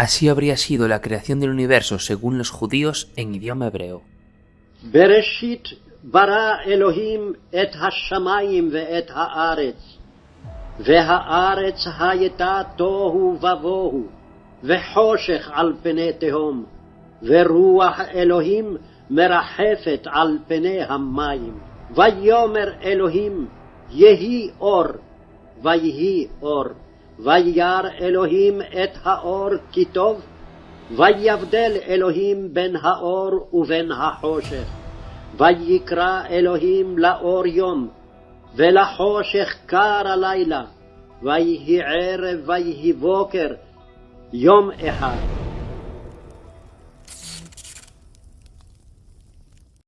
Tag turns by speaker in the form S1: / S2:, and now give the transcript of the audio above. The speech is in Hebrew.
S1: Así habría sido la creación del universo según los judíos en idioma hebreo.
S2: Bereshit bara Elohim et hashamayim ve'et haaretz, והארץ הייתה תוהו ובוהו, וחושך על פני תהום, ורוח אלוהים מרחפת על פני המים. ויאמר אלוהים, יהי אור, ויהי אור. וירא אלוהים את האור כי טוב, ויבדל אלוהים בין האור ובין החושך. ויקרא אלוהים לאור יום, ולחושך קר הלילה, ויהי ערב ויהי בוקר, יום אחד.